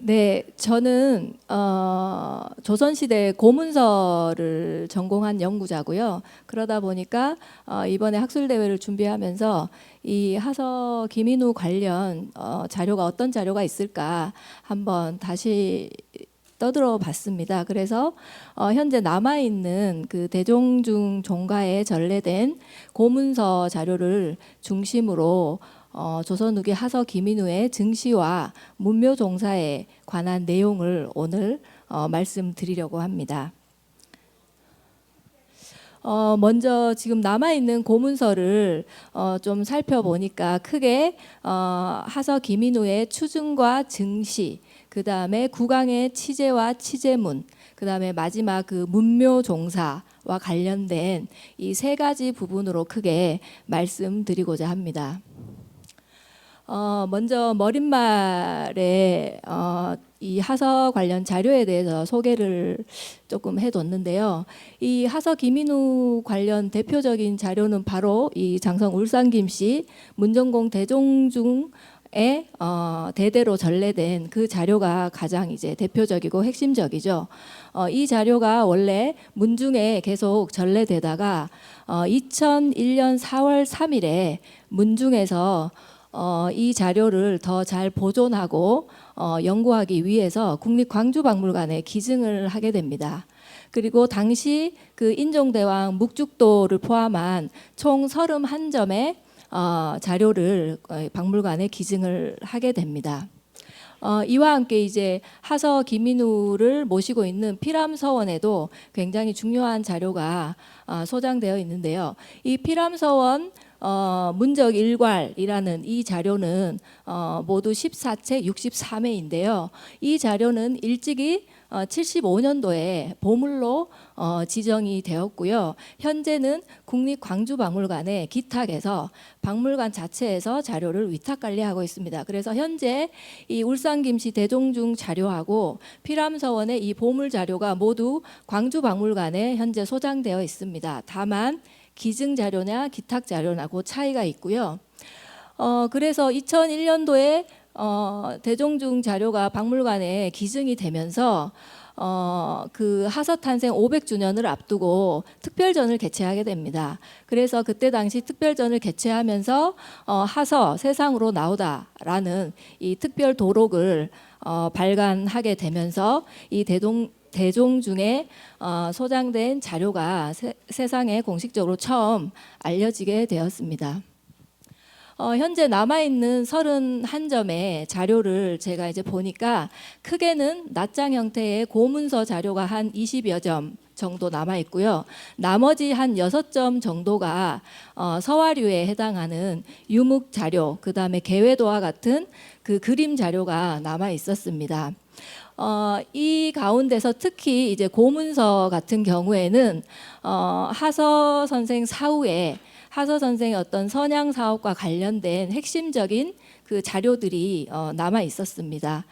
네, 저는 조선시대 고문서를 전공한 연구자고요. 그러다 보니까 이번에 학술대회를 준비하면서 이 하서 김인후 관련 자료가 어떤 자료가 있을까 한번 다시 떠들어 봤습니다. 그래서 현재 남아있는 그 대종중 종가에 전래된 고문서 자료를 중심으로 조선 후기 하서 김인후의 증시와 문묘종사에 관한 내용을 오늘 말씀드리려고 합니다. 먼저 지금 남아있는 고문서를 좀 살펴보니까 크게 하서 김인후의 추증과 증시, 그 다음에 국왕의 치제와 치제문, 그 다음에 마지막 그 문묘종사와 관련된 이 세 가지 부분으로 크게 말씀드리고자 합니다. 먼저 머릿말에 이 하서 관련 자료에 대해서 소개를 조금 해뒀는데요. 이 하서 김인후 관련 대표적인 자료는 바로 이 장성 울산김씨 문정공 대종중에 대대로 전래된 그 자료가 가장 이제 대표적이고 핵심적이죠. 이 자료가 원래 문중에 계속 전래되다가 2001년 4월 3일에 문중에서 이 자료를 더 잘 보존하고 연구하기 위해서 국립광주박물관에 기증을 하게 됩니다. 그리고 당시 그 인종대왕 묵죽도를 포함한 총 31점의 자료를 박물관에 기증을 하게 됩니다. 이와 함께 이제 하서 김인후를 모시고 있는 피람서원에도 굉장히 중요한 자료가 소장되어 있는데요. 이 피람서원 문적 일괄이라는 이 자료는 모두 14책 63회인데요. 이 자료는 일찍이 75년도에 보물로 지정이 되었고요. 현재는 국립광주박물관의 기탁에서 박물관 자체에서 자료를 위탁 관리하고 있습니다. 그래서 현재 이 울산김씨 대종중 자료하고 피람서원의 이 보물 자료가 모두 광주박물관에 현재 소장되어 있습니다. 다만 기증 자료냐 기탁 자료나 그 차이가 있고요. 그래서 2001년도에 대종중 자료가 박물관에 기증이 되면서 그 하서 탄생 500주년을 앞두고 특별전을 개최하게 됩니다. 그래서 그때 당시 특별전을 개최하면서 하서 세상으로 나오다라는 이 특별 도록을 발간하게 되면서 이 대종중에 소장된 자료가 세상에 공식적으로 처음 알려지게 되었습니다. 현재 남아있는 31점의 자료를 제가 이제 보니까 크게는 낱장 형태의 고문서 자료가 한 20여 점 정도 남아 있고요. 나머지 한 6점 정도가 서화류에 해당하는 유묵 자료, 그 다음에 개회도와 같은 그 그림 자료가 남아 있었습니다. 이 가운데서 특히 이제 고문서 같은 경우에는 하서 선생 사후에 하서 선생의 어떤 선양 사업과 관련된 핵심적인 그 자료들이 남아 있었습니다.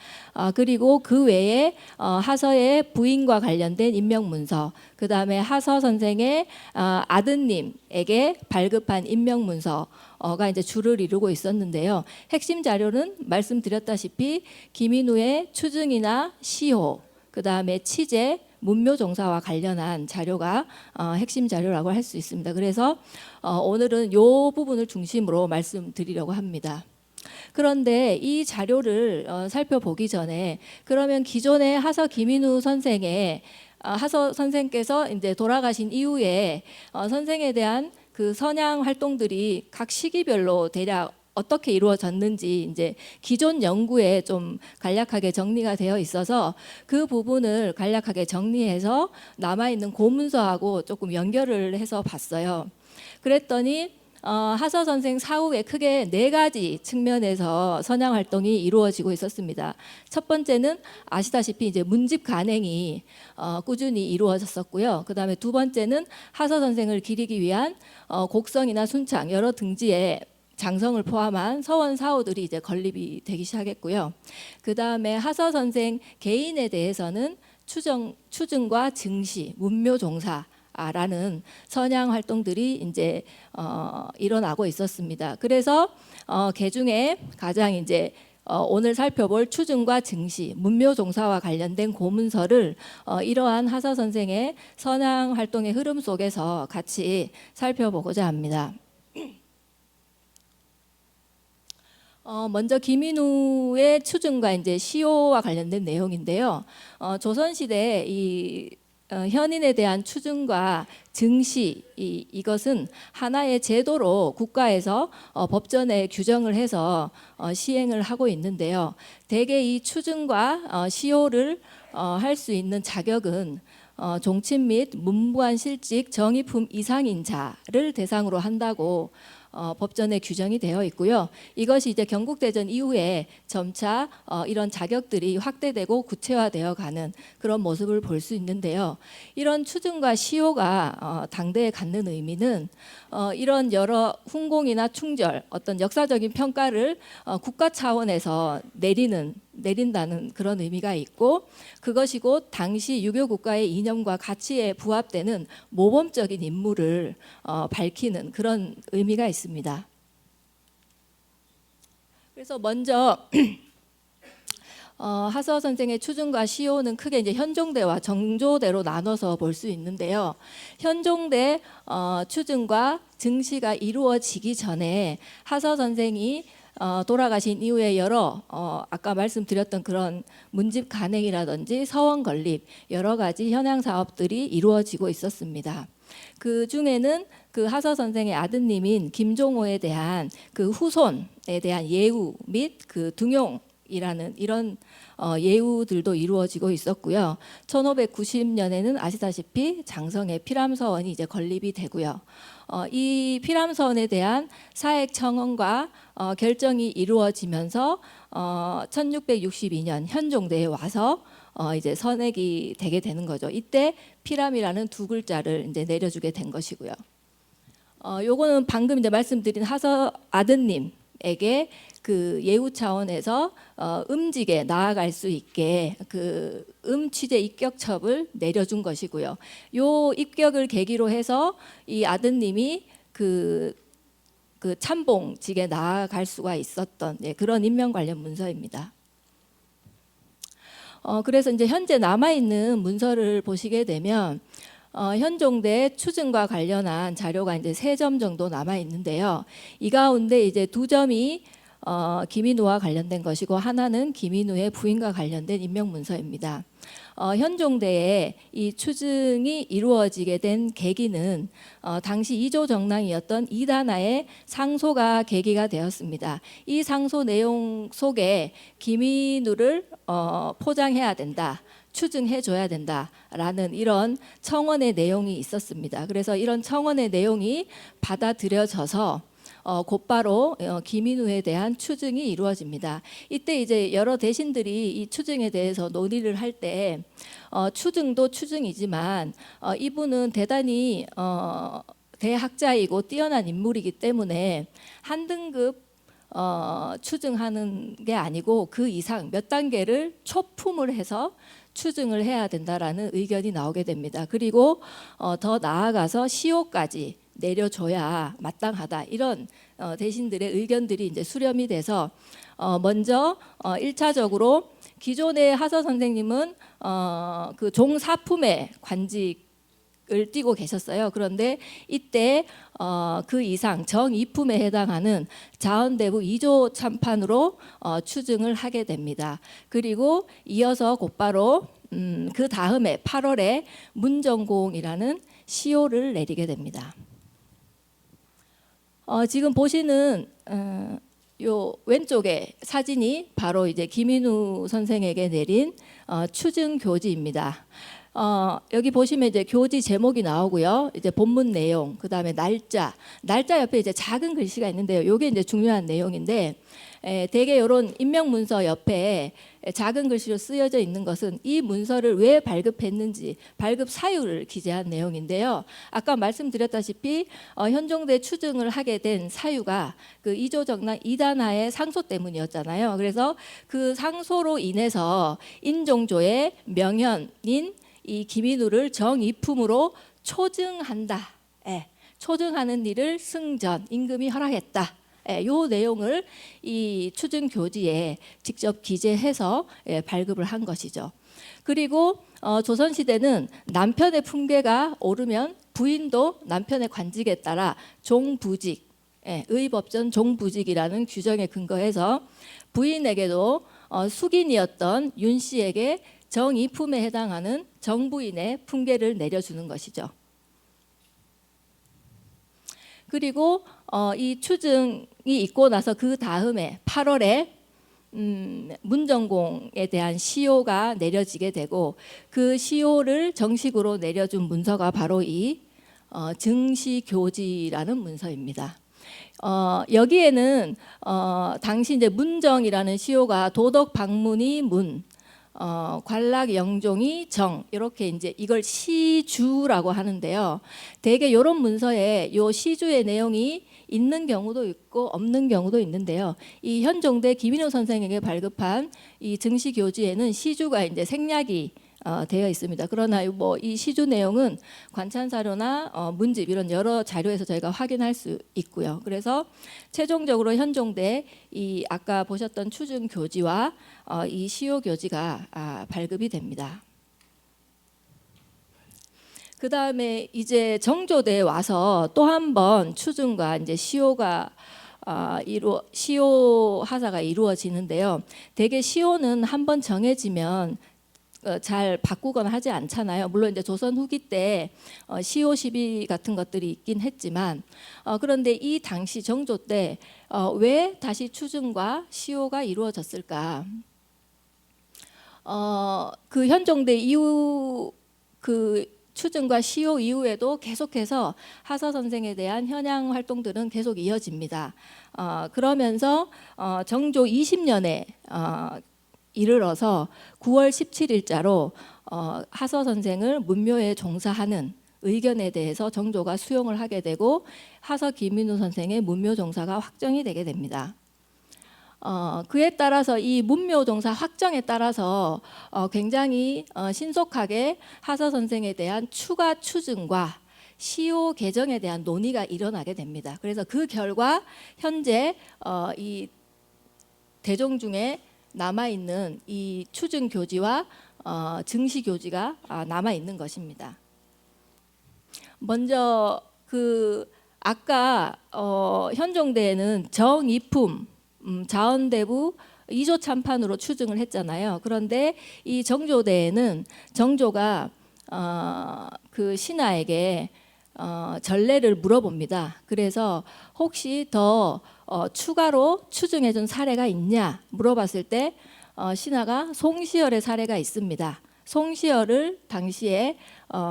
그리고 그 외에 하서의 부인과 관련된 인명문서, 그 다음에 하서 선생의 아드님에게 발급한 인명문서가 이제 주를 이루고 있었는데요. 핵심 자료는 말씀드렸다시피 김인후의 추증이나 시호, 그 다음에 치제, 문묘종사와 관련한 자료가 핵심 자료라고 할 수 있습니다. 그래서 오늘은 이 부분을 중심으로 말씀드리려고 합니다. 그런데 이 자료를 살펴보기 전에 그러면 기존의 하서 김인후 선생의 하서 선생께서 이제 돌아가신 이후에 선생에 대한 그 선양 활동들이 각 시기별로 대략 어떻게 이루어졌는지 이제 기존 연구에 좀 간략하게 정리가 되어 있어서 그 부분을 간략하게 정리해서 남아있는 고문서하고 조금 연결을 해서 봤어요. 그랬더니 하서 선생 사후에 크게 4가지 측면에서 선양 활동이 이루어지고 있었습니다. 첫 번째는 아시다시피 이제 문집 간행이 꾸준히 이루어졌었고요. 그 다음에 두 번째는 하서 선생을 기리기 위한 곡성이나 순창 여러 등지에 장성을 포함한 서원 사호들이 이제 건립이 되기 시작했고요. 그 다음에 하서 선생 개인에 대해서는 추증과 증시, 문묘종사라는 선양 활동들이 이제 일어나고 있었습니다. 그래서 개 중에 가장 이제 오늘 살펴볼 추증과 증시, 문묘종사와 관련된 고문서를 이러한 하서 선생의 선양 활동의 흐름 속에서 같이 살펴보고자 합니다. 먼저 김인우의 추증과 이제 시효와 관련된 내용인데요. 조선시대 이 현인에 대한 추증과 증시 이것은 하나의 제도로 국가에서 법전에 규정을 해서 시행을 하고 있는데요. 대개 이 추증과 시효를 할 수 있는 자격은 종친 및 문무한 실직 정의품 이상인 자를 대상으로 한다고 법전에 규정이 되어 있고요. 이것이 이제 경국대전 이후에 점차 이런 자격들이 확대되고 구체화되어 가는 그런 모습을 볼 수 있는데요. 이런 추증과 시효가 당대에 갖는 의미는 이런 여러 훈공이나 충절, 어떤 역사적인 평가를 국가 차원에서 내린다는 그런 의미가 있고, 그것이 곧 당시 유교 국가의 이념과 가치에 부합되는 모범적인 인물을 밝히는 그런 의미가 있습니다. 그래서 먼저 하서 선생의 추증과 시효는 크게 이제 현종대와 정조대로 나눠서 볼 수 있는데요. 현종대 추증과 증시가 이루어지기 전에 하서 선생이 돌아가신 이후에 여러 아까 말씀드렸던 그런 문집 간행이라든지 서원 건립 여러 가지 현양 사업들이 이루어지고 있었습니다. 그 중에는 그 하서 선생의 아드님인 김종호에 대한 그 후손에 대한 예우 및 그 등용이라는 이런 예우들도 이루어지고 있었고요. 1590년에는 아시다시피 장성의 피람서원이 이제 건립이 되고요. 이 피람서원에 대한 사액 청원과 결정이 이루어지면서 1662년 현종대에 와서 이제 선액이 되게 되는 거죠. 이때 피람이라는 두 글자를 이제 내려주게 된 것이고요. 요거는 방금 이제 말씀드린 하서 아드님에게 그 예우 차원에서 음직에 나아갈 수 있게 그 취재 입격첩을 내려준 것이고요. 요 입격을 계기로 해서 이 아드님이 그 참봉직에 나아갈 수가 있었던 그런 임명 관련 문서입니다. 그래서 이제 현재 남아 있는 문서를 보시게 되면 현종대 추증과 관련한 자료가 이제 3점 정도 남아 있는데요. 이 가운데 이제 2점이 김인우와 관련된 것이고 하나는 김인우의 부인과 관련된 임명 문서입니다. 현종대에 이 추증이 이루어지게 된 계기는 당시 이조 정랑이었던 이단하의 상소가 계기가 되었습니다. 이 상소 내용 속에 김인우를 포장해야 된다, 추증해줘야 된다라는 이런 청원의 내용이 있었습니다. 그래서 이런 청원의 내용이 받아들여져서 곧바로 김인우에 대한 추증이 이루어집니다. 이때 이제 여러 대신들이 이 추증에 대해서 논의를 할 때 추증도 추증이지만 이분은 대단히 대학자이고 뛰어난 인물이기 때문에 한 등급 추증하는 게 아니고 그 이상 몇 단계를 초품을 해서 추증을 해야 된다라는 의견이 나오게 됩니다. 그리고 더 나아가서 시효까지 내려줘야 마땅하다, 이런 대신들의 의견들이 이제 수렴이 돼서 먼저 1차적으로 기존의 하서 선생님은 그 종사품의 관직을 띠고 계셨어요. 그런데 이때 그 이상 정이품에 해당하는 자언대부 2조 참판으로 추증을 하게 됩니다. 그리고 이어서 곧바로 그 다음에 8월에 문정공이라는 시효를 내리게 됩니다. 지금 보시는 요 왼쪽에 사진이 바로 이제 김인우 선생에게 내린 추증 교지입니다. 여기 보시면 이제 교지 제목이 나오고요. 이제 본문 내용, 그 다음에 날짜 옆에 이제 작은 글씨가 있는데요. 이게 이제 중요한 내용인데, 대개 이런 임명 문서 옆에 작은 글씨로 쓰여져 있는 것은 이 문서를 왜 발급했는지 발급 사유를 기재한 내용인데요. 아까 말씀드렸다시피 현종대 추증을 하게 된 사유가 그 이조정랑 이단하의 상소 때문이었잖아요. 그래서 그 상소로 인해서 인종조의 명현인 이 김인우를 정이품으로 초증한다, 초증하는 일을 승전 임금이 허락했다 요 내용을 이 추증 교지에 직접 기재해서 발급을 한 것이죠. 그리고 조선시대는 남편의 품계가 오르면 부인도 남편의 관직에 따라 종부직, 의법전 종부직이라는 규정에 근거해서 부인에게도 숙인이었던 윤 씨에게 정이품에 해당하는 정부인의 품계를 내려주는 것이죠. 그리고 이 추증이 있고 나서 그 다음에 8월에 문정공에 대한 시효가 내려지게 되고 그 시효를 정식으로 내려준 문서가 바로 이 증시교지라는 문서입니다. 여기에는 당시 이제 문정이라는 시효가 도덕 방문이 문, 관락 영종이 정, 이렇게 이제 이걸 시주라고 하는데요. 대개 이런 문서에 요 시주의 내용이 있는 경우도 있고 없는 경우도 있는데요. 이 현종대 김인호 선생에게 발급한 이 증시교지에는 시주가 이제 생략이 되어 있습니다. 그러나 뭐 이 시주 내용은 관찬사료나 문집 이런 여러 자료에서 저희가 확인할 수 있고요. 그래서 최종적으로 현종대 이 아까 보셨던 추증 교지와 이 시효 교지가 발급이 됩니다. 그 다음에 이제 정조대에 와서 또 한 번 추증과 이제 시효가 시효 하사가 이루어지는데요. 대개 시효는 한 번 정해지면 잘 바꾸거나 하지 않잖아요. 물론 이제 조선 후기 때 시효 시비 같은 것들이 있긴 했지만 그런데 이 당시 정조 때 왜 다시 추증과 시효가 이루어졌을까? 그 현종대 이후 그 추증과 시효 이후에도 계속해서 하서 선생에 대한 현양 활동들은 계속 이어집니다. 그러면서 정조 20년에 이르러서 9월 17일자로 하서 선생을 문묘에 종사하는 의견에 대해서 정조가 수용을 하게 되고 하서 김인우 선생의 문묘 종사가 확정이 되게 됩니다. 그에 따라서 이 문묘 종사 확정에 따라서 굉장히 신속하게 하서 선생에 대한 추가 추증과 시효 개정에 대한 논의가 일어나게 됩니다. 그래서 그 결과 현재 이 대종 중에 남아있는 이 추증 교지와 증시 교지가 남아있는 것입니다. 먼저 그 아까 현종대에는 정이품 자언대부 2조 참판으로 추증을 했잖아요. 그런데 이 정조대에는 정조가 그 신하에게 전례를 물어봅니다. 그래서 혹시 더 추가로 추증해준 사례가 있냐 물어봤을 때 신하가 송시열의 사례가 있습니다. 송시열을 당시에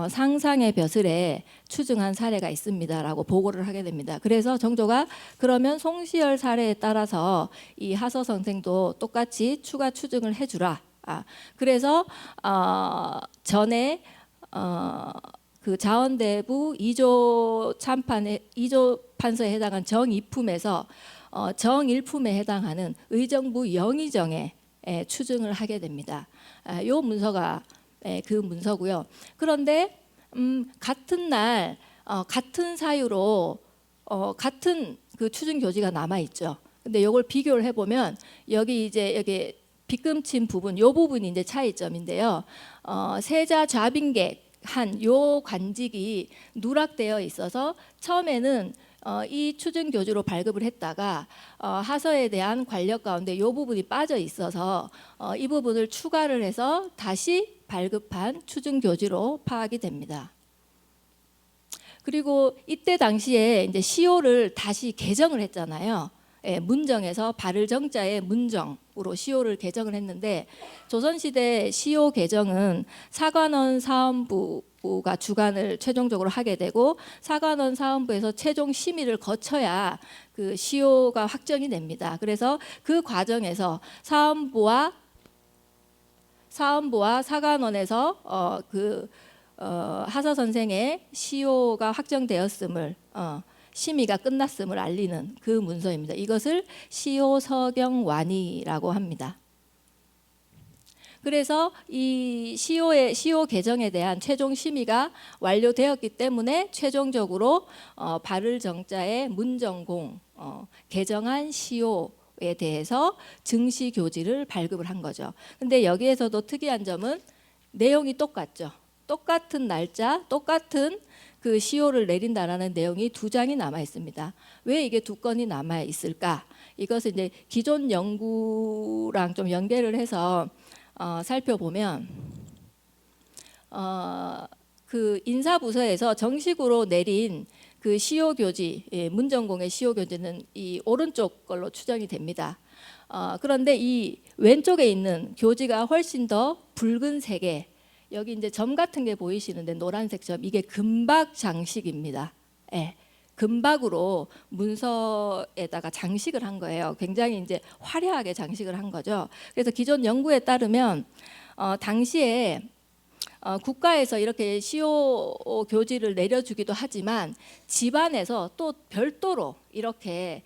상상의 벼슬에 추증한 사례가 있습니다라고 보고를 하게 됩니다. 그래서 정조가 그러면 송시열 사례에 따라서 이 하서 선생도 똑같이 추가 추증을 해주라. 그래서 전에 그 자언대부 2조 참판의 2조 판서에 해당한 정이품에서 정일품에 해당하는 의정부 영의정에 추증을 하게 됩니다. 요 문서가 그 문서고요. 그런데 같은 날 같은 사유로 같은 그 추증 교지가 남아 있죠. 근데 이걸 비교를 해보면 여기 빗금친 부분, 요 부분이 이제 차이점인데요. 세자 좌빈객 한 요 관직이 누락되어 있어서 처음에는 이 추증 교주로 발급을 했다가 하서에 대한 관력 가운데 이 부분이 빠져 있어서 이 부분을 추가를 해서 다시 발급한 추증 교주로 파악이 됩니다. 그리고 이때 당시에 이제 시효를 다시 개정을 했잖아요. 문정에서 발을 정자의 문정으로 시효를 개정을 했는데 조선시대 시효 개정은 사관원 사헌부가 주관을 최종적으로 하게 되고 사관원 사헌부에서 최종 심의를 거쳐야 그 시효가 확정이 됩니다. 그래서 그 과정에서 사헌부와 사관원에서 하서 선생의 시효가 확정되었음을 심의가 끝났음을 알리는 그 문서입니다. 이것을 시효서경완이라고 합니다. 그래서 이 시효 개정에 대한 최종 심의가 완료되었기 때문에 최종적으로 발을 정자의 문정공 개정한 시효에 대해서 증시 교지를 발급을 한 거죠. 근데 여기에서도 특이한 점은 내용이 똑같죠. 똑같은 날짜, 똑같은 그 시효를 내린다라는 내용이 2장이 남아 있습니다. 왜 이게 2건이 남아 있을까? 이것을 이제 기존 연구랑 좀 연계를 해서 살펴보면 그 인사부서에서 정식으로 내린 그 시효 교지, 문전공의 시효 교지는 이 오른쪽 걸로 추정이 됩니다. 그런데 이 왼쪽에 있는 교지가 훨씬 더 붉은색에, 여기 이제 점 같은 게 보이시는데 노란색 점, 이게 금박 장식입니다. 예, 금박으로 문서에다가 장식을 한 거예요. 굉장히 이제 화려하게 장식을 한 거죠. 그래서 기존 연구에 따르면 당시에 국가에서 이렇게 시효 교지를 내려주기도 하지만 집안에서 또 별도로 이렇게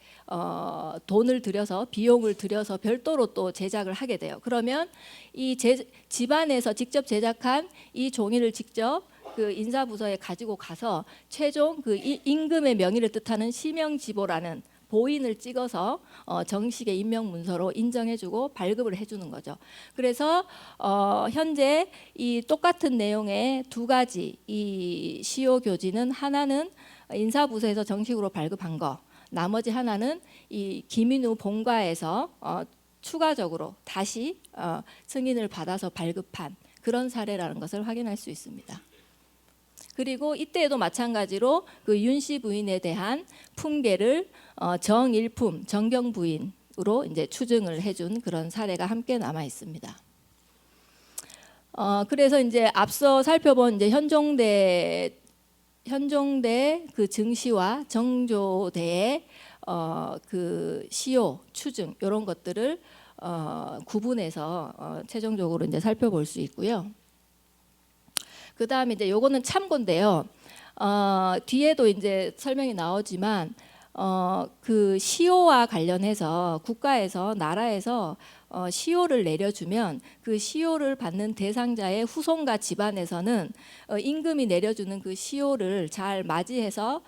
돈을 들여서, 비용을 들여서 별도로 또 제작을 하게 돼요. 그러면 이 집안에서 직접 제작한 이 종이를 직접 그 인사부서에 가지고 가서 최종 그 임금의 명의를 뜻하는 시명지보라는 보인을 찍어서 정식의 임명문서로 인정해주고 발급을 해주는 거죠. 그래서 현재 이 똑같은 내용의 2가지 이 시효 교지는, 하나는 인사부서에서 정식으로 발급한 거, 나머지 하나는 이 김인우 본가에서 추가적으로 다시 승인을 받아서 발급한 그런 사례라는 것을 확인할 수 있습니다. 그리고 이때에도 마찬가지로 그 윤씨 부인에 대한 품계를 정일품, 정경 부인으로 이제 추증을 해준 그런 사례가 함께 남아 있습니다. 그래서 이제 앞서 살펴본 이제 현종대 그 증시와 정조대의 그 시효, 추증 이런 것들을 구분해서 최종적으로 이제 살펴볼 수 있고요. 그 다음에 이제 요거는 참고인데요. 뒤에도 이제 설명이 나오지만 그 시효와 관련해서 국가에서, 나라에서 시효를 내려주면 그 시효를 받는 대상자의 후손과 집안에서는 임금이 내려주는 그 시효를 잘 맞이해서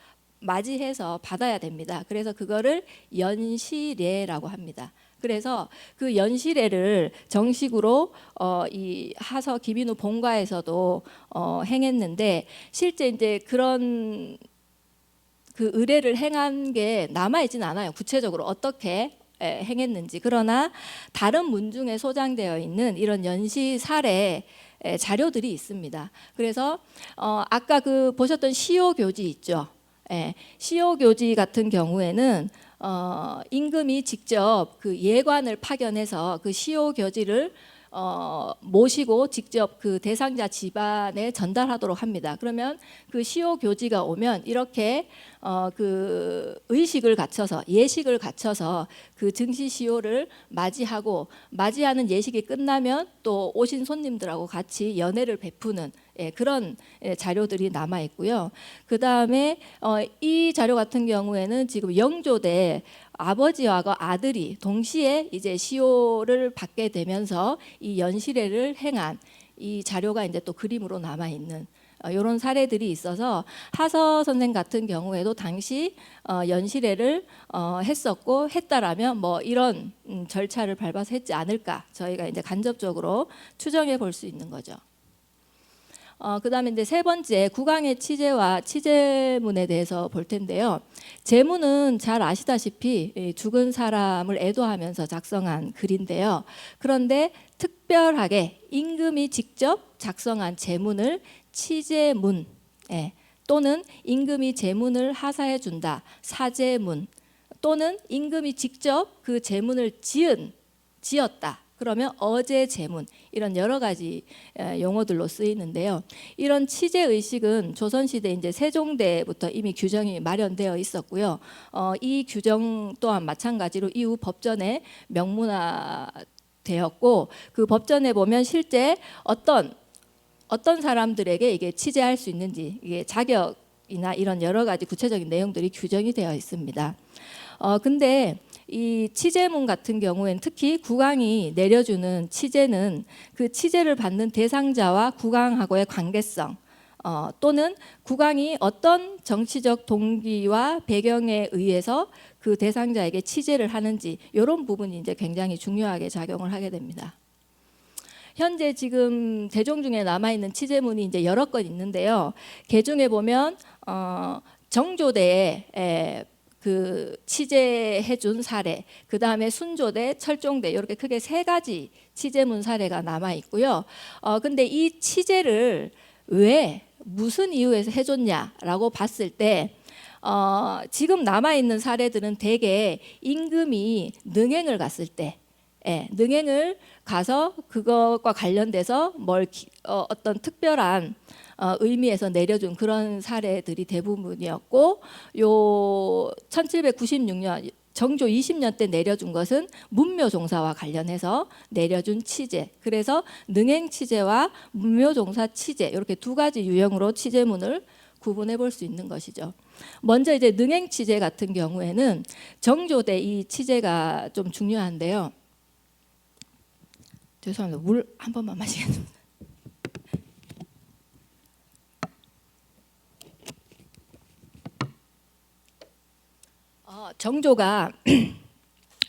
받아야 됩니다. 그래서 그거를 연시례라고 합니다. 그래서 그 연시례를 정식으로 이 하서 김인우 본가에서도 행했는데, 실제 이제 그런 그 의례를 행한 게 남아 있지는 않아요. 구체적으로 어떻게 행했는지. 그러나 다른 문중에 소장되어 있는 이런 연시 사례 자료들이 있습니다. 그래서 아까 그 보셨던 시효 교지 있죠. 시효 교지 같은 경우에는 임금이 직접 그 예관을 파견해서 그 시효 교지를 모시고 직접 그 대상자 집안에 전달하도록 합니다. 그러면 그 시효 교지가 오면 이렇게 그 의식을 갖춰서, 예식을 갖춰서 그 증시 시효를 맞이하는 예식이 끝나면 또 오신 손님들하고 같이 연회를 베푸는 그런 자료들이 남아 있고요. 그 다음에 이 자료 같은 경우에는 지금 영조대 아버지와 아들이 동시에 이제 시효를 받게 되면서 이 연시례를 행한 이 자료가 이제 또 그림으로 남아 있는 이런 사례들이 있어서, 하서 선생 같은 경우에도 당시 연시례를 했었고, 했다라면 뭐 이런 절차를 밟아서 했지 않을까, 저희가 이제 간접적으로 추정해 볼 수 있는 거죠. 그 다음에 이제 3번째, 국왕의 치제와 치제문에 대해서 볼 텐데요. 제문은 잘 아시다시피 죽은 사람을 애도하면서 작성한 글인데요. 그런데 특별하게 임금이 직접 작성한 제문을 치제문, 또는 임금이 제문을 하사해 준다, 사제문, 또는 임금이 직접 그 제문을 지었다, 그러면 어제제문, 이런 여러 가지 용어들로 쓰이는데요. 이런 치제 의식은 조선시대 이제 세종대부터 이미 규정이 마련되어 있었고요. 이 규정 또한 마찬가지로 이후 법전에 명문화되었고, 그 법전에 보면 실제 어떤 사람들에게 이게 치제할 수 있는지, 이게 자격이나 이런 여러 가지 구체적인 내용들이 규정이 되어 있습니다. 근데 이 치제문 같은 경우에는 특히 국왕이 내려주는 치제는 그 치제를 받는 대상자와 국왕하고의 관계성, 또는 국왕이 어떤 정치적 동기와 배경에 의해서 그 대상자에게 치제를 하는지 이런 부분이 이제 굉장히 중요하게 작용을 하게 됩니다. 현재 지금 대종 중에 남아 있는 치제문이 이제 여러 건 있는데요. 개중에 보면 정조대에 그 치제해준 사례, 그 다음에 순조대, 철종대 이렇게 크게 세 가지 치제문 사례가 남아 있고요. 근데 이 치제를 왜 무슨 이유에서 해줬냐라고 봤을 때 지금 남아 있는 사례들은 대개 임금이 능행을 갔을 때, 능행을 가서 그것과 관련돼서 어떤 특별한 의미에서 내려준 그런 사례들이 대부분이었고, 요 1796년 정조 20년 때 내려준 것은 문묘종사와 관련해서 내려준 치제. 그래서 능행치제와 문묘종사 치제 이렇게 두 가지 유형으로 치제문을 구분해 볼 수 있는 것이죠. 먼저 이제 능행치제 같은 경우에는 정조 때 이 치제가 좀 중요한데요. 죄송합니다. 물 한 번만 마시겠습니다. 정조가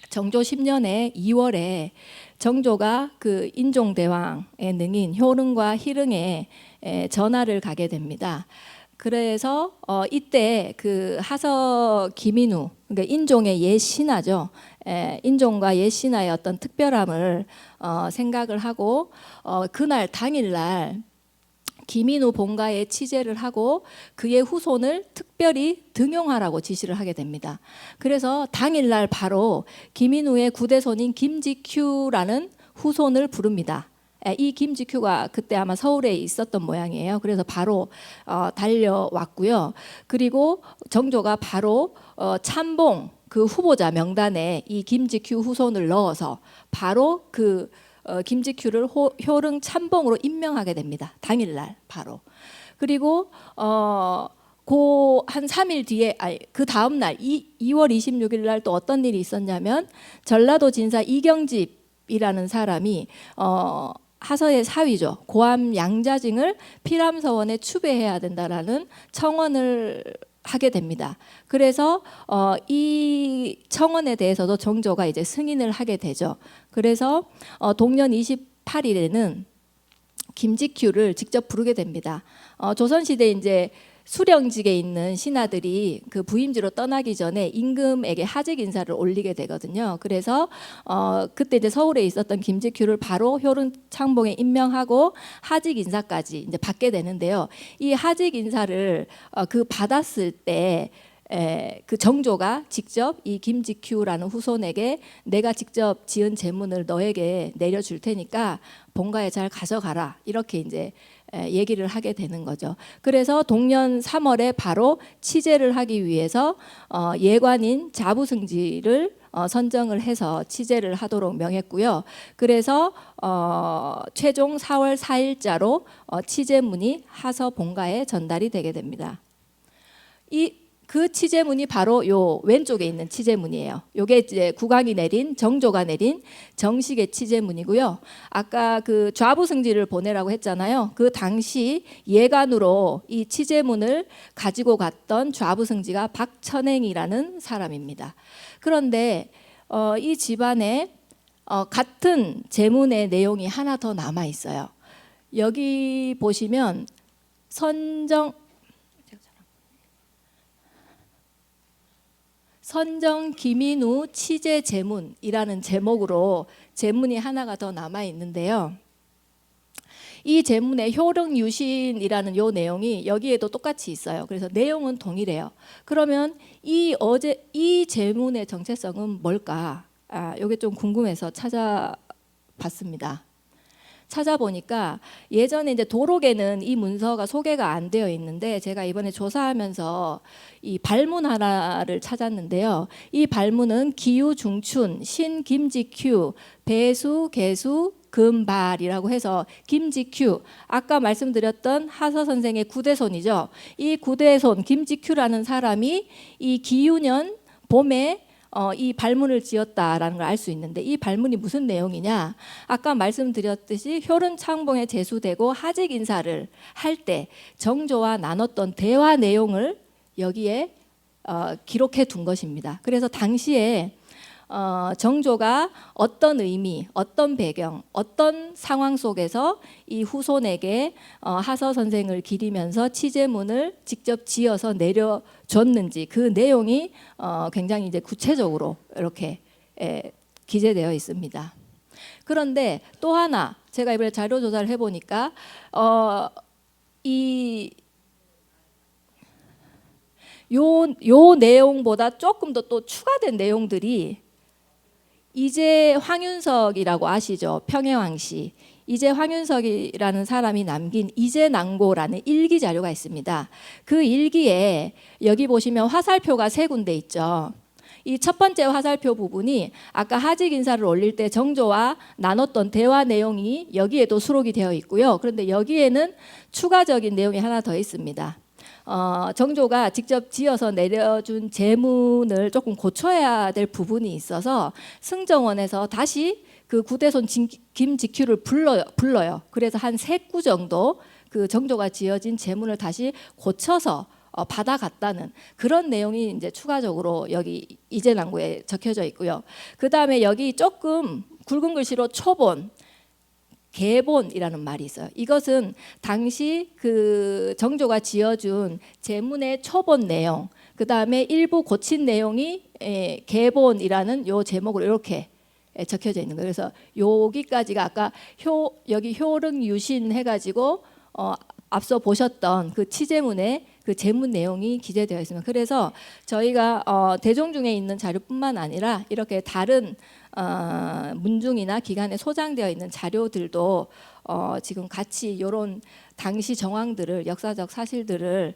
정조 10년에 2월에 정조가 그 인종대왕의 능인 효릉과 희릉에 전하를 가게 됩니다. 그래서 이때 그 하서 기민우, 그러니까 인종의 옛 신하죠. 인종과 옛 신하의 어떤 특별함을 생각을 하고 그날 당일날 기민우 본가에 치제를 하고 그의 후손을 특별히 등용하라고 지시를 하게 됩니다. 그래서 당일날 바로 기민우의 구대손인 김지큐라는 후손을 부릅니다. 이 김지큐가 그때 아마 서울에 있었던 모양이에요. 그래서 바로 달려왔고요. 그리고 정조가 바로 참봉 그 후보자 명단에 이 김지큐 후손을 넣어서 바로 그 김지큐를 효릉 참봉으로 임명하게 됩니다. 당일날 바로. 그리고 한 3일 뒤에 그 다음 날 2월 26일 날 또 어떤 일이 있었냐면 전라도 진사 이경집이라는 사람이 하서의 사위죠. 고암 양자징을 피람서원에 추배해야 된다라는 청원을 하게 됩니다. 그래서 이 청원에 대해서도 정조가 이제 승인을 하게 되죠. 그래서 동년 28일에는 김지큐를 직접 부르게 됩니다. 조선시대 이제 수령직에 있는 신하들이 그 부임지로 떠나기 전에 임금에게 하직 인사를 올리게 되거든요. 그래서 그때 이제 서울에 있었던 김지큐를 바로 효릉 참봉에 임명하고 하직 인사까지 이제 받게 되는데요. 이 하직 인사를 그 받았을 때 그 정조가 직접 이 김지큐라는 후손에게 내가 직접 지은 제문을 너에게 내려줄 테니까 본가에 잘 가져가라 이렇게 이제 얘기를 하게 되는 거죠. 그래서 동년 3월에 바로 치제를 하기 위해서 예관인 자부승지를 선정을 해서 치제를 하도록 명했고요. 그래서 최종 4월 4일자로 치제문이 하서 본가에 전달이 되게 됩니다. 그 치제문이 바로 요 왼쪽에 있는 치제문이에요. 요게 이제 국왕이 내린 정조가 내린 정식의 치제문이고요. 아까 그 좌부승지를 보내라고 했잖아요. 그 당시 예관으로 이 치제문을 가지고 갔던 좌부승지가 박천행이라는 사람입니다. 그런데 이 집안에 같은 제문의 내용이 하나 더 남아 있어요. 여기 보시면 선정 기민우 치제 제문이라는 제목으로 제문이 하나가 더 남아 있는데요. 이 제문의 효릉 유신이라는 요 내용이 여기에도 똑같이 있어요. 그래서 내용은 동일해요. 그러면 이 제문의 정체성은 뭘까? 이게 좀 궁금해서 찾아봤습니다. 찾아보니까 예전에 이제 도록에는 이 문서가 소개가 안 되어 있는데 제가 이번에 조사하면서 이 발문 하나를 찾았는데요. 이 발문은 기유 중춘 신김지큐 배수 개수 금발이라고 해서 김지큐 아까 말씀드렸던 하서 선생의 구대손이죠. 이 구대손 김지큐라는 사람이 이 기유년 봄에 이 발문을 지었다라는 걸 알 수 있는데 이 발문이 무슨 내용이냐? 아까 말씀드렸듯이 효른 창봉에 제수되고 하직 인사를 할 때 정조와 나눴던 대화 내용을 여기에 기록해 둔 것입니다. 그래서 당시에 정조가 어떤 의미, 어떤 배경, 어떤 상황 속에서 이 후손에게 하서 선생을 기리면서 치제문을 직접 지어서 내려줬는지 그 내용이 굉장히 이제 구체적으로 이렇게 기재되어 있습니다. 그런데 또 하나 제가 이번에 자료 조사를 해보니까 요 내용보다 조금 더 또 추가된 내용들이 이제 황윤석이라고 아시죠? 평해왕씨. 이제 황윤석이라는 사람이 남긴 이제낭고라는 일기 자료가 있습니다. 그 일기에 여기 보시면 화살표가 세 군데 있죠. 이 첫 번째 화살표 부분이 아까 하직 인사를 올릴 때 정조와 나눴던 대화 내용이 여기에도 수록이 되어 있고요. 그런데 여기에는 추가적인 내용이 하나 더 있습니다. 정조가 직접 지어서 내려준 제문을 조금 고쳐야 될 부분이 있어서 승정원에서 다시 그 구대손 김직휴를 불러요. 그래서 한 3구 정도 그 정조가 지어진 제문을 다시 고쳐서 받아갔다는 그런 내용이 이제 추가적으로 여기 이제낭고에 적혀져 있고요. 그 다음에 여기 조금 굵은 글씨로 초본 개본이라는 말이 있어요. 이것은 당시 그 정조가 지어준 제문의 초본 내용, 그 다음에 일부 고친 내용이 개본이라는 요 제목으로 이렇게 적혀져 있는 거예요. 그래서 여기까지가 아까 여기 효릉유신 해가지고 앞서 보셨던 그 치제문의 그 제문 내용이 기재되어 있습니다. 그래서 저희가 대종중에 있는 자료뿐만 아니라 이렇게 다른 문중이나 기관에 소장되어 있는 자료들도 지금 같이 이런 당시 정황들을 역사적 사실들을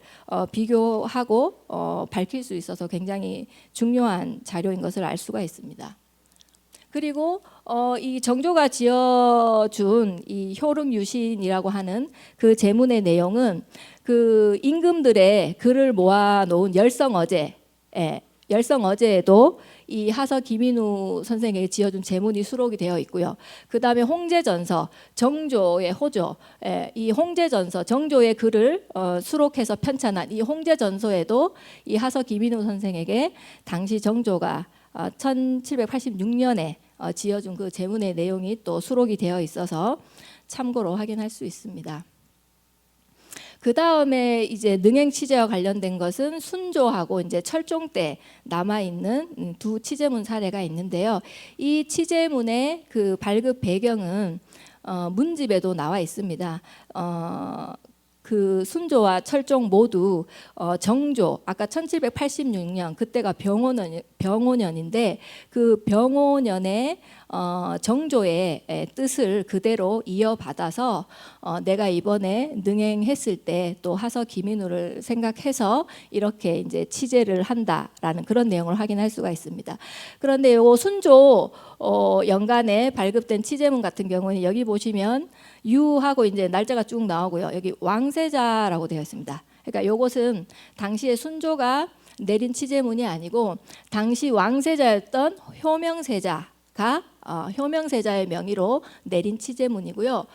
비교하고 밝힐 수 있어서 굉장히 중요한 자료인 것을 알 수가 있습니다. 그리고 이 정조가 지어준 이 효릉유신이라고 하는 그 제문의 내용은 그 임금들의 글을 모아놓은 열성어제에도 이 하서 김인우 선생에게 지어준 제문이 수록이 되어 있고요. 그 다음에 홍제전서, 정조의 호조, 이 홍제전서, 정조의 글을 수록해서 편찬한 이 홍제전서에도 이 하서 김인우 선생에게 당시 정조가 1786년에 지어준 그 제문의 내용이 또 수록이 되어 있어서 참고로 확인할 수 있습니다. 그 다음에 이제 능행 치제와 관련된 것은 순조하고 이제 철종 때 남아 있는 두 치제문 사례가 있는데요. 이 치제문의 그 발급 배경은 문집에도 나와 있습니다. 그 순조와 철종 모두 정조 아까 1786년 그때가 병오년인데 그 병오년에 정조의 뜻을 그대로 이어받아서 내가 이번에 능행했을 때 또 하서 김인우를 생각해서 이렇게 이제 치제를 한다라는 그런 내용을 확인할 수가 있습니다. 그런데 요 순조 연간에 발급된 치제문 같은 경우는 여기 보시면 유하고 이제 날짜가 쭉 나오고요. 여기 왕세자라고 되어 있습니다. 그러니까 요것은 당시에 순조가 내린 치제문이 아니고 당시 왕세자였던 효명세자가 효명세자의 명의로 내린 치제문이고요.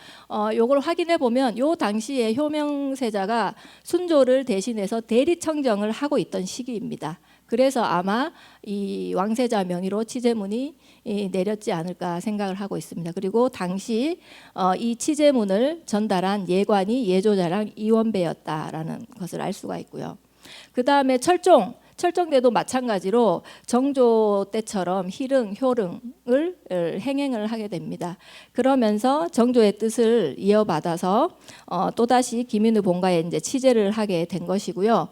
요걸 확인해 보면 요 당시에 효명세자가 순조를 대신해서 대리청정을 하고 있던 시기입니다. 그래서 아마 이 왕세자 명의로 치제문이 내렸지 않을까 생각을 하고 있습니다. 그리고 당시 이 치제문을 전달한 예관이 예조자랑 이원배였다라는 것을 알 수가 있고요. 그 다음에 철종 때도 마찬가지로 정조 때처럼 희릉, 효릉을 행행을 하게 됩니다. 그러면서 정조의 뜻을 이어받아서 또다시 김인우 본가에 이제 치제를 하게 된 것이고요.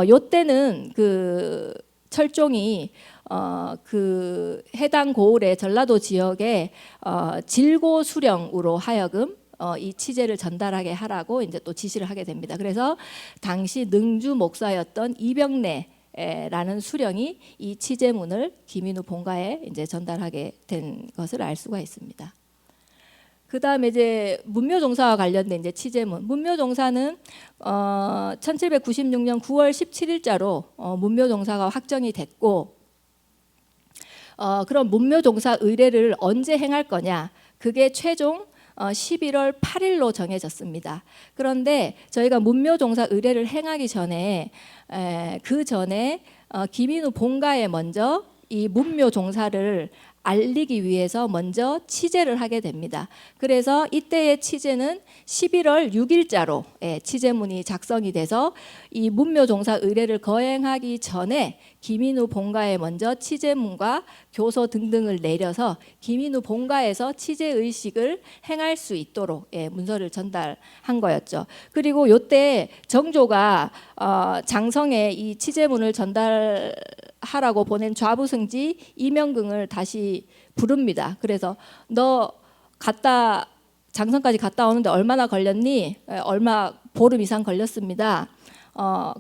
요때는 그 철종이 그 해당 고을의 전라도 지역에 질고 수령으로 하여금 이 치제를 전달하게 하라고 이제 또 지시를 하게 됩니다. 그래서 당시 능주 목사였던 이병래라는 수령이 이 치제문을 김인우 본가에 이제 전달하게 된 것을 알 수가 있습니다. 그 다음에 이제 문묘종사와 관련된 이제 치제문. 문묘종사는 1796년 9월 17일자로 문묘종사가 확정이 됐고 그런 문묘종사 의례를 언제 행할 거냐? 그게 최종 11월 8일로 정해졌습니다. 그런데 저희가 문묘종사 의례를 행하기 전에 그 전에 기민후 본가에 먼저 이 문묘종사를 알리기 위해서 먼저 치제를 하게 됩니다. 그래서 이때의 치제는 11월 6일자로 치제문이 작성이 돼서 이 문묘종사 의례를 거행하기 전에 기민후 본가에 먼저 치제문과 교서 등등을 내려서 기민후 본가에서 치제 의식을 행할 수 있도록 문서를 전달한 거였죠. 그리고 이때 정조가 장성에 이 치제문을 전달하라고 보낸 좌부승지 이명긍을 다시 부릅니다. 그래서 너 장성까지 갔다 오는데 얼마나 걸렸니? 얼마 보름 이상 걸렸습니다.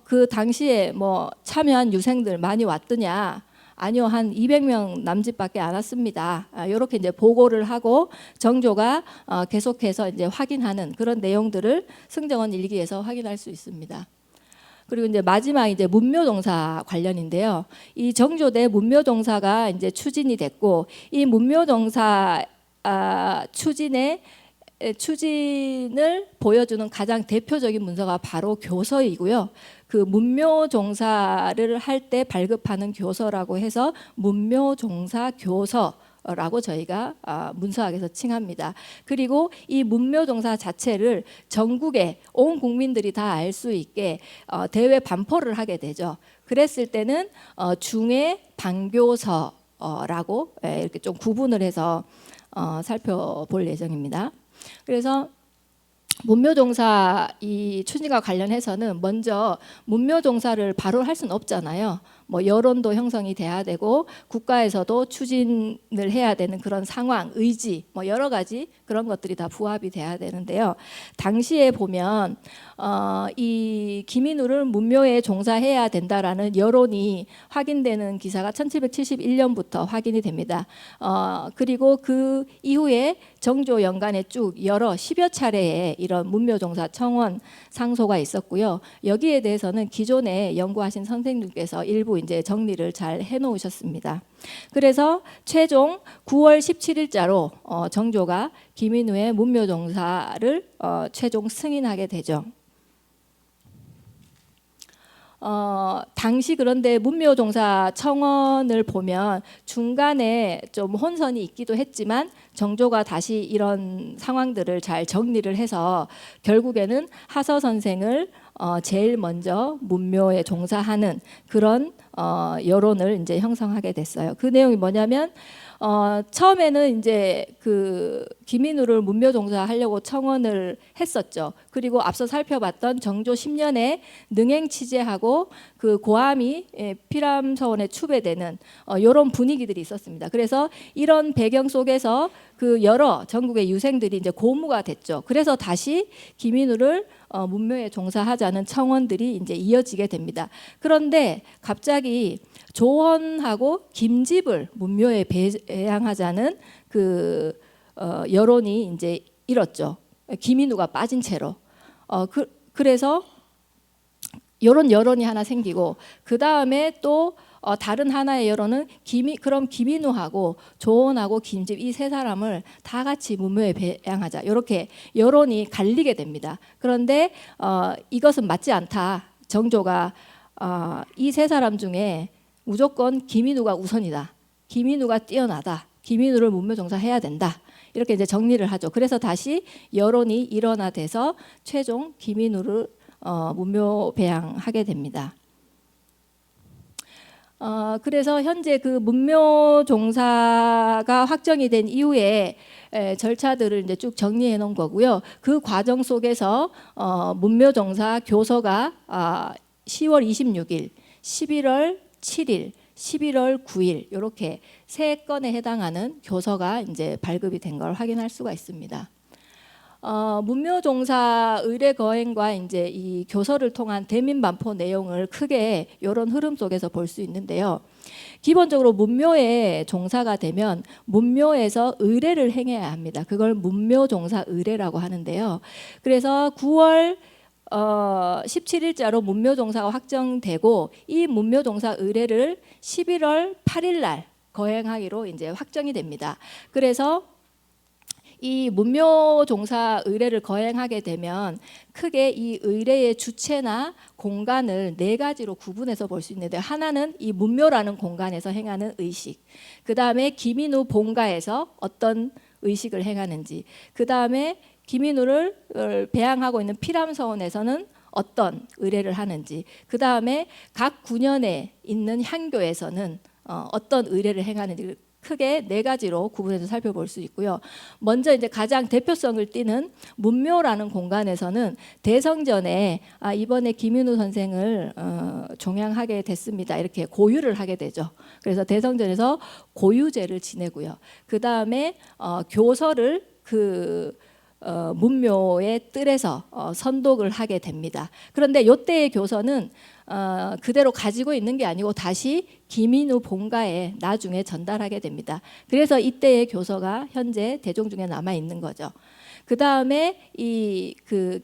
그 당시에 뭐 참여한 유생들 많이 왔더냐? 아니요, 한 200명 남짓밖에 안 왔습니다. 이렇게 이제 보고를 하고 정조가 계속해서 이제 확인하는 그런 내용들을 승정원 일기에서 확인할 수 있습니다. 그리고 이제 마지막 이제 문묘종사 관련인데요. 이 정조대 문묘종사가 이제 추진이 됐고 이 문묘종사 추진을 보여주는 가장 대표적인 문서가 바로 교서이고요. 그 문묘종사를 할 때 발급하는 교서라고 해서 문묘종사 교서라고 저희가 문서학에서 칭합니다. 그리고 이 문묘종사 자체를 전국의 온 국민들이 다 알 수 있게 대외 반포를 하게 되죠. 그랬을 때는 중해 반교서라고 이렇게 좀 구분을 해서 살펴볼 예정입니다. 그래서 문묘종사 이 추진과 관련해서는 먼저 문묘종사를 바로 할 수는 없잖아요. 뭐 여론도 형성이 돼야 되고 국가에서도 추진을 해야 되는 그런 상황, 의지, 뭐 여러 가지 그런 것들이 다 부합이 돼야 되는데요. 당시에 보면 이 기민후를 문묘에 종사해야 된다라는 여론이 확인되는 기사가 1771년부터 확인이 됩니다. 그리고 그 이후에 정조 연간에 쭉 여러 10여 차례의 이런 문묘종사 청원 상소가 있었고요. 여기에 대해서는 기존에 연구하신 선생님께서 일부 이제 정리를 잘 해놓으셨습니다. 그래서 최종 9월 17일자로 정조가 기민후의 문묘종사를 최종 승인하게 되죠. 당시 그런데 문묘종사 청원을 보면 중간에 좀 혼선이 있기도 했지만 정조가 다시 이런 상황들을 잘 정리를 해서 결국에는 하서 선생을 제일 먼저 문묘에 종사하는 그런 여론을 이제 형성하게 됐어요. 그 내용이 뭐냐면 처음에는 이제 그 기민후를 문묘종사하려고 청원을 했었죠. 그리고 앞서 살펴봤던 정조 10년에 능행 치제하고 그 고함이 피람서원에 추배되는 이런 분위기들이 있었습니다. 그래서 이런 배경 속에서 그 여러 전국의 유생들이 이제 고무가 됐죠. 그래서 다시 기민후를 문묘에 종사하자는 청원들이 이제 이어지게 됩니다. 그런데 갑자기 조헌하고 김집을 문묘에 배양하자는 그 여론이 이제 일었죠. 기민후가 빠진 채로. 그래서 이런 여론이 하나 생기고 그 다음에 또 다른 하나의 여론은 그럼 기민후하고 조헌하고 김집 이 세 사람을 다 같이 문묘에 배양하자. 이렇게 여론이 갈리게 됩니다. 그런데 이것은 맞지 않다. 정조가 이 세 사람 중에 무조건 기민후가 우선이다. 기민후가 뛰어나다. 기민후를 문묘종사해야 된다. 이렇게 이제 정리를 하죠. 그래서 다시 여론이 일원화돼서 최종 기민후를 문묘 배양하게 됩니다. 그래서 현재 그 문묘종사가 확정이 된 이후에 절차들을 이제 쭉 정리해 놓은 거고요. 그 과정 속에서 문묘종사 교서가 10월 26일, 11월 7일, 11월 9일 이렇게 세 건에 해당하는 교서가 이제 발급이 된 걸 확인할 수가 있습니다. 문묘종사 의례 거행과 이제 이 교서를 통한 대민반포 내용을 크게 이런 흐름 속에서 볼 수 있는데요. 기본적으로 문묘에 종사가 되면 문묘에서 의례를 행해야 합니다. 그걸 문묘종사 의례라고 하는데요. 그래서 9월 17일자로 문묘종사가 확정되고 이 문묘종사 의례를 11월 8일 날 거행하기로 이제 확정이 됩니다. 그래서 이 문묘종사 의례를 거행하게 되면 크게 이 의례의 주체나 공간을 네 가지로 구분해서 볼 수 있는데, 하나는 이 문묘라는 공간에서 행하는 의식, 그 다음에 기민후 본가에서 어떤 의식을 행하는지, 그 다음에 기민후를 배양하고 있는 피람서원에서는 어떤 의례를 하는지, 그 다음에 각 구년에 있는 향교에서는 어떤 의례를 행하는지, 크게 네 가지로 구분해서 살펴볼 수 있고요. 먼저 이제 가장 대표성을 띠는 문묘라는 공간에서는 대성전에 이번에 김윤우 선생을 종양하게 됐습니다, 이렇게 고유를 하게 되죠. 그래서 대성전에서 고유제를 지내고요. 그 다음에 교서를 문묘의 뜰에서 선독을 하게 됩니다. 그런데 이때의 교서는 그대로 가지고 있는 게 아니고 다시 김인우 본가에 나중에 전달하게 됩니다. 그래서 이때의 교서가 현재 대종중에 남아 있는 거죠. 그 다음에 이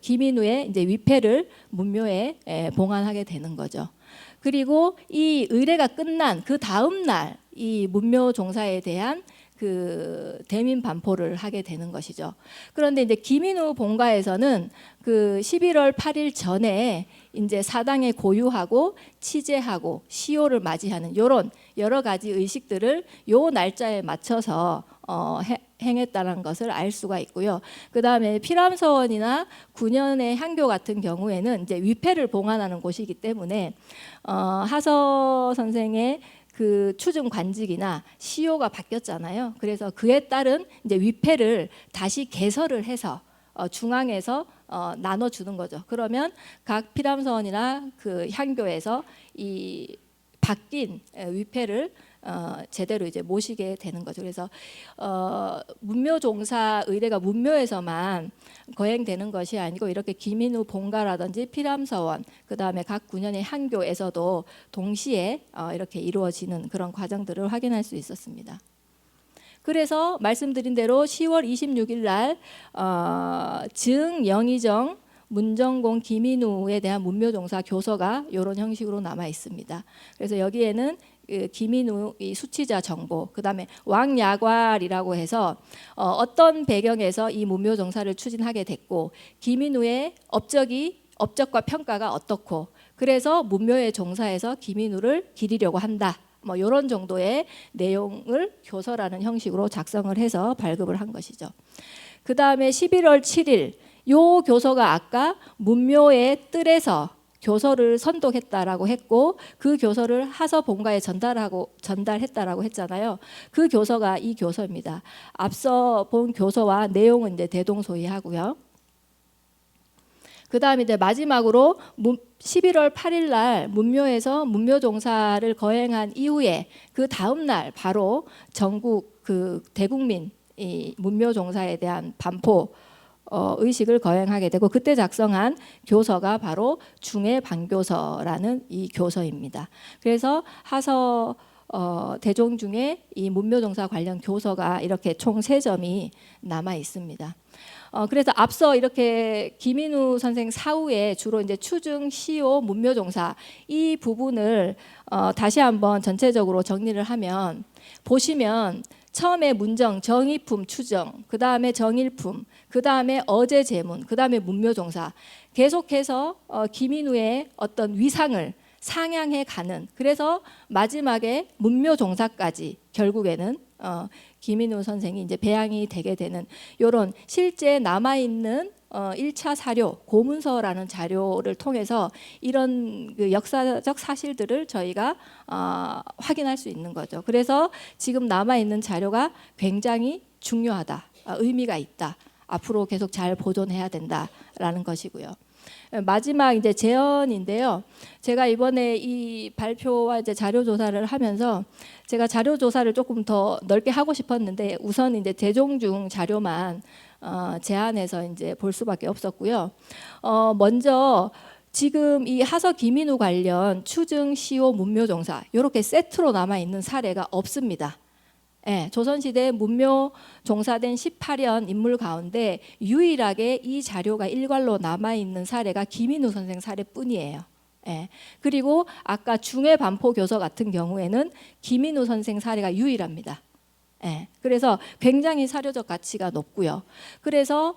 김인우의 이제 위패를 문묘에 봉안하게 되는 거죠. 그리고 이 의례가 끝난 그 다음 날 이 문묘 종사에 대한 대민 반포를 하게 되는 것이죠. 그런데 이제 김인우 본가에서는 11월 8일 전에 이제 사당에 고유하고 치제하고 시호를 맞이하는 이런 여러 가지 의식들을 요 날짜에 맞춰서 행했다는 것을 알 수가 있고요. 그 다음에 피람서원이나 구년의 향교 같은 경우에는 이제 위패를 봉안하는 곳이기 때문에 하서 선생의 추증 관직이나 시효가 바뀌었잖아요. 그래서 그에 따른 이제 위패를 다시 개설을 해서 중앙에서 나눠주는 거죠. 그러면 각 피람서원이나 향교에서 이 바뀐 위패를 제대로 이제 모시게 되는 거죠. 그래서 문묘종사 의례가 문묘에서만 거행되는 것이 아니고 이렇게 김인우 본가라든지 피람서원, 그 다음에 각 구년의 향교에서도 동시에 이렇게 이루어지는 그런 과정들을 확인할 수 있었습니다. 그래서 말씀드린 대로 10월 26일 날 증영의정 문정공 김인우에 대한 문묘종사 교서가 이런 형식으로 남아 있습니다. 그래서 여기에는 김인우 이 수치자 정보, 그 다음에 왕야괄이라고 해서 어떤 배경에서 이 문묘종사를 추진하게 됐고, 김인우의 업적과 평가가 어떻고, 그래서 문묘의 종사에서 김인우를 기리려고 한다, 뭐 이런 정도의 내용을 교서라는 형식으로 작성을 해서 발급을 한 것이죠. 그 다음에 11월 7일 요 교서가 아까 문묘의 뜰에서 교서를 선독했다라고 했고, 그 교서를 하서 본가에 전달했다라고 했잖아요. 그 교서가 이 교서입니다. 앞서 본 교서와 내용은 이제 대동소이하고요. 그 다음에 이제 마지막으로 11월 8일 날 문묘에서 문묘종사를 거행한 이후에 그 다음 날 바로 전국 대국민 이 문묘종사에 대한 반포 의식을 거행하게 되고, 그때 작성한 교서가 바로 중해반교서라는 이 교서입니다. 그래서 하서 대종 중에 이 문묘종사 관련 교서가 이렇게 총 3점이 남아 있습니다. 그래서 앞서 이렇게 김인우 선생 사후에 주로 이제 추증, 시호, 문묘종사 이 부분을 다시 한번 전체적으로 정리를 하면, 보시면 처음에 문정, 정의품, 추정, 그 다음에 정일품, 그 다음에 어제제문, 그 다음에 문묘종사, 계속해서 김인우의 어떤 위상을 상향해 가는, 그래서 마지막에 문묘종사까지 결국에는 김인우 선생이 이제 배양이 되게 되는 이런 실제 남아있는 1차 사료, 고문서라는 자료를 통해서 이런 역사적 사실들을 저희가 확인할 수 있는 거죠. 그래서 지금 남아있는 자료가 굉장히 중요하다, 의미가 있다, 앞으로 계속 잘 보존해야 된다라는 것이고요. 마지막 이제 제언인데요. 제가 이번에 이 발표와 이제 자료 조사를 하면서 제가 자료 조사를 조금 더 넓게 하고 싶었는데, 우선 이제 대종중 자료만 제안해서 이제 볼 수밖에 없었고요. 먼저 지금 이 하서 김인우 관련 추증, 시호, 문묘종사 이렇게 세트로 남아 있는 사례가 없습니다. 예, 조선시대 문묘 종사된 18연 인물 가운데 유일하게 이 자료가 일괄로 남아있는 사례가 김인우 선생 사례뿐이에요. 예. 그리고 아까 중해 반포 교서 같은 경우에는 김인우 선생 사례가 유일합니다. 예, 그래서 굉장히 사료적 가치가 높고요. 그래서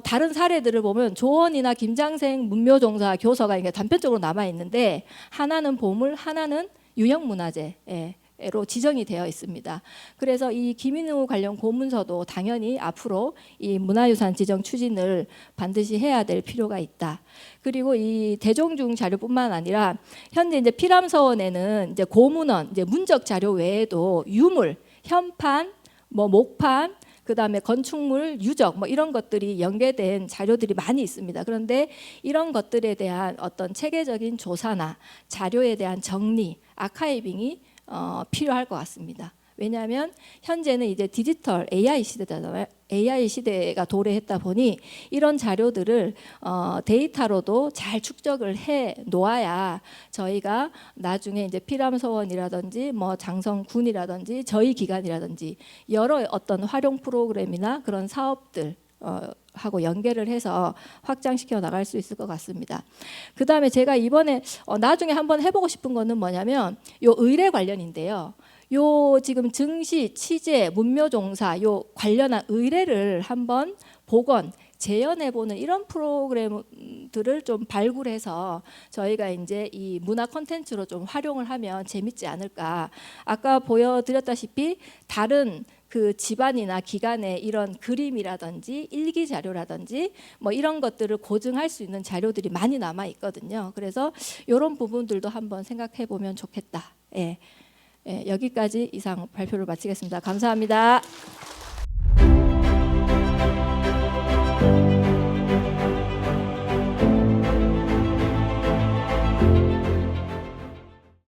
다른 사례들을 보면 조원이나 김장생 문묘종사 교서가 이게 단편적으로 남아 있는데 하나는 보물, 하나는 유형문화재. 예. 로 지정이 되어 있습니다. 그래서 이 김인우 관련 고문서도 당연히 앞으로 이 문화유산 지정 추진을 반드시 해야 될 필요가 있다. 그리고 이 대종중 자료뿐만 아니라 현재 이제 피람서원에는 이제 고문원, 이제 문적 자료 외에도 유물, 현판, 뭐 목판, 그다음에 건축물, 유적 뭐 이런 것들이 연계된 자료들이 많이 있습니다. 그런데 이런 것들에 대한 어떤 체계적인 조사나 자료에 대한 정리, 아카이빙이 필요할 것 같습니다. 왜냐하면 현재는 이제 디지털 AI 시대잖아요. AI 시대가 도래했다 보니 이런 자료들을 데이터로도 잘 축적을 해 놓아야 저희가 나중에 이제 피람서원이라든지 뭐 장성군이라든지 저희 기관이라든지 여러 어떤 활용 프로그램이나 그런 사업들 하고 연계를 해서 확장시켜 나갈 수 있을 것 같습니다. 그 다음에 제가 이번에 나중에 한번 해보고 싶은 거는 뭐냐면 요 의뢰 관련인데요. 요 지금 증시, 취재, 문묘종사 요 관련한 의뢰를 한번 복원, 재현해보는 이런 프로그램들을 좀 발굴해서 저희가 이제 이 문화 콘텐츠로 좀 활용을 하면 재밌지 않을까. 아까 보여드렸다시피 다른 그 집안이나 기관의 이런 그림이라든지 일기 자료라든지 뭐 이런 것들을 고증할 수 있는 자료들이 많이 남아 있거든요. 그래서 이런 부분들도 한번 생각해 보면 좋겠다. 예. 예, 여기까지 이상 발표를 마치겠습니다. 감사합니다.